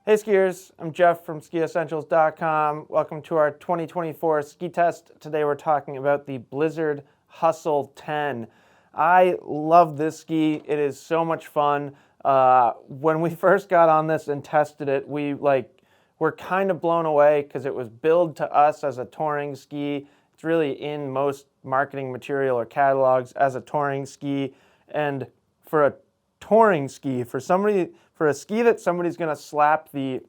Hey skiers, I'm Jeff from SkiEssentials.com. Welcome to our 2024 ski test. Today we're talking about the Blizzard Hustle 10. I love this ski. It is so much fun. When we first got on this and tested it, we were kind of blown away because it was billed to us as a touring ski. It's really in most marketing material or catalogs as a touring ski. And for a touring ski, for a ski that somebody's going to slap the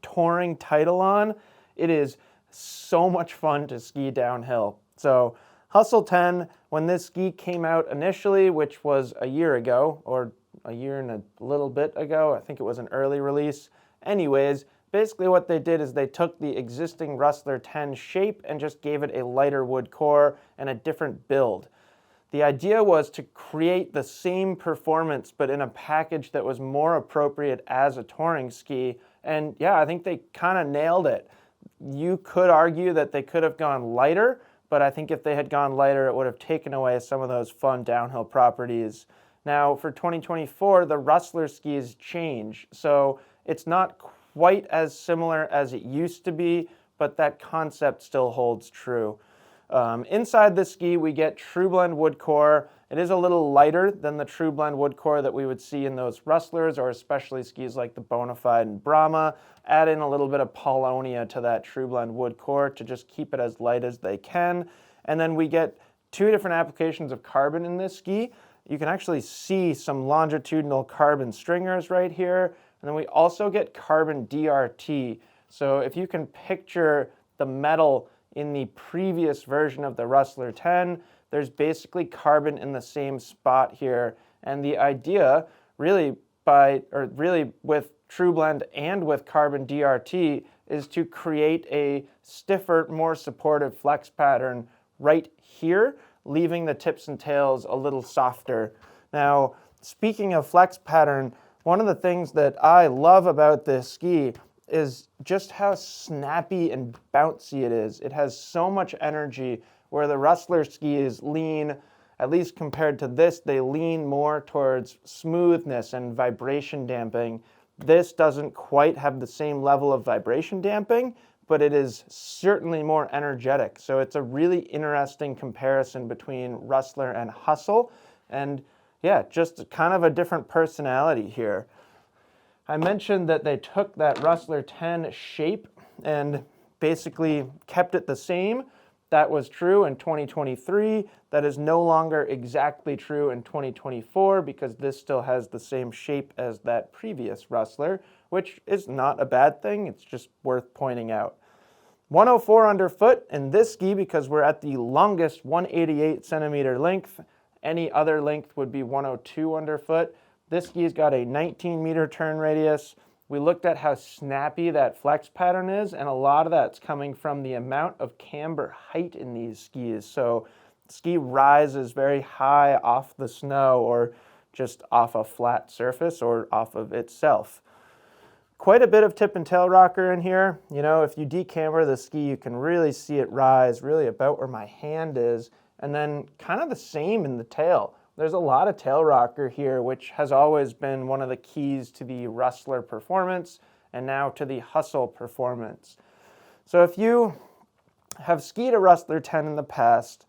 touring title on, it is so much fun to ski downhill. So Hustle 10, when this ski came out initially, which was a year ago, or a year and a little bit ago, I think it was an early release. Anyways, basically what they did is they took the existing Rustler 10 shape and just gave it a lighter wood core and a different build. The idea was to create the same performance, but in a package that was more appropriate as a touring ski. And yeah, I think they kind of nailed it. You could argue that they could have gone lighter, but I think if they had gone lighter, it would have taken away some of those fun downhill properties. Now, for 2024, the Rustler skis change. So it's not quite as similar as it used to be, but that concept still holds true. Inside this ski, we get True Blend wood core. It is a little lighter than the True Blend wood core that we would see in those Rustlers, or especially skis like the Bonafide and Brahma. Add in a little bit of Polonia to that True Blend wood core to just keep it as light as they can. And then we get two different applications of carbon in this ski. You can actually see some longitudinal carbon stringers right here. And then we also get carbon DRT. So if you can picture the metal in the previous version of the Rustler 10, there's basically carbon in the same spot here. And the idea really with True Blend and with carbon DRT is to create a stiffer, more supportive flex pattern right here, leaving the tips and tails a little softer. Now, speaking of flex pattern, one of the things that I love about this ski is just how snappy and bouncy it is. It has so much energy, where the Rustler skis lean, at least compared to this, they lean more towards smoothness and vibration damping. This doesn't quite have the same level of vibration damping, but it is certainly more energetic. So it's a really interesting comparison between Rustler and Hustle. And yeah, just kind of a different personality here. I mentioned that they took that Rustler 10 shape and basically kept it the same. That was true in 2023. That is no longer exactly true in 2024 because this still has the same shape as that previous Rustler, which is not a bad thing. It's just worth pointing out. 104 underfoot in this ski because we're at the longest 188 centimeter length. Any other length would be 102 underfoot. This ski's got a 19 meter turn radius. We looked at how snappy that flex pattern is, and a lot of that's coming from the amount of camber height in these skis. So the ski rises very high off the snow or just off a flat surface or off of itself. Quite a bit of tip and tail rocker in here. You know, if you decamber the ski, you can really see it rise really about where my hand is, and then kind of the same in the tail. There's a lot of tail rocker here, which has always been one of the keys to the Rustler performance and now to the Hustle performance. So if you have skied a Rustler 10 in the past,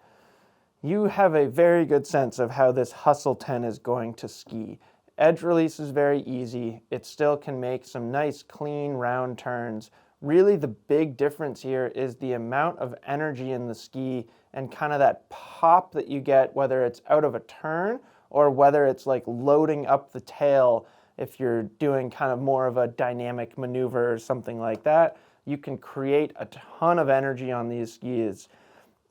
you have a very good sense of how this Hustle 10 is going to ski. Edge release is very easy. It still can make some nice, clean, round turns. Really, the big difference here is the amount of energy in the ski and kind of that pop that you get, whether it's out of a turn or whether it's like loading up the tail. If you're doing kind of more of a dynamic maneuver or something like that, you can create a ton of energy on these skis.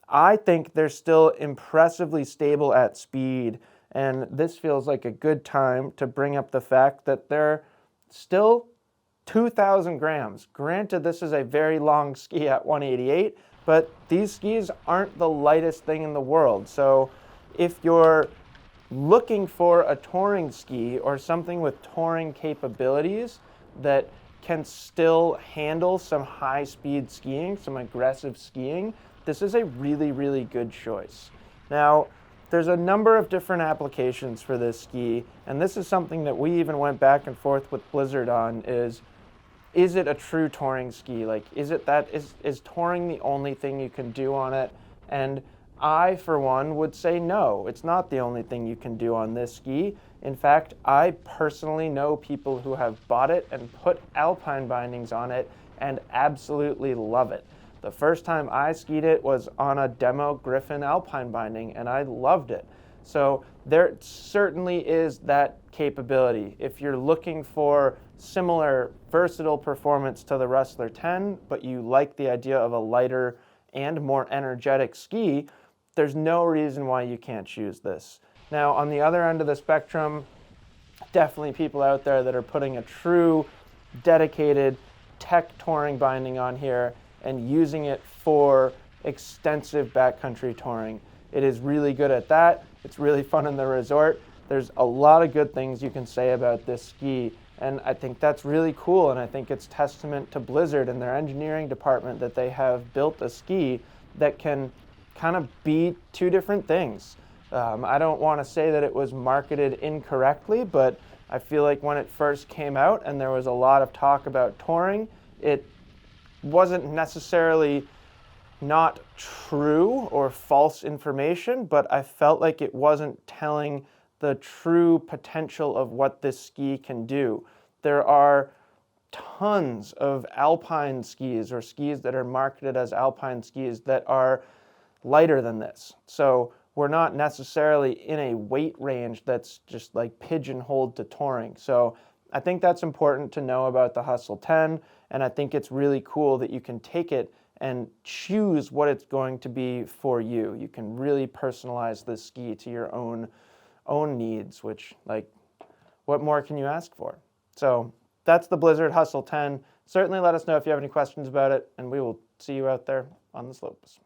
I think they're still impressively stable at speed, and this feels like a good time to bring up the fact that they're still 2,000 grams. Granted, this is a very long ski at 188, but these skis aren't the lightest thing in the world. So if you're looking for a touring ski or something with touring capabilities that can still handle some high-speed skiing, some aggressive skiing, this is a really, really good choice. Now, there's a number of different applications for this ski, and this is something that we even went back and forth with Blizzard on, is is it a true touring ski? Like, is touring the only thing you can do on it? And I, for one, would say no, it's not the only thing you can do on this ski. In fact, I personally know people who have bought it and put alpine bindings on it and absolutely love it. The first time I skied it was on a demo Griffon alpine binding, and I loved it. So there certainly is that capability. If you're looking for similar versatile performance to the Rustler 10, but you like the idea of a lighter and more energetic ski, there's no reason why you can't choose this. Now, on the other end of the spectrum, definitely people out there that are putting a true, dedicated tech touring binding on here and using it for extensive backcountry touring. It is really good at that. It's really fun in the resort. There's a lot of good things you can say about this ski, and I think that's really cool, and I think it's testament to Blizzard and their engineering department that they have built a ski that can kind of be two different things. I don't want to say that it was marketed incorrectly, but I feel like when it first came out and there was a lot of talk about touring, it wasn't necessarily not true or false information, but I felt like it wasn't telling the true potential of what this ski can do. There are tons of alpine skis or skis that are marketed as alpine skis that are lighter than this. So we're not necessarily in a weight range that's just like pigeonholed to touring. So I think that's important to know about the Hustle 10, and I think it's really cool that you can take it and choose what it's going to be for you. You can really personalize this ski to your own needs, which, like, what more can you ask for? So that's the Blizzard Hustle 10. Certainly let us know if you have any questions about it, and we will see you out there on the slopes.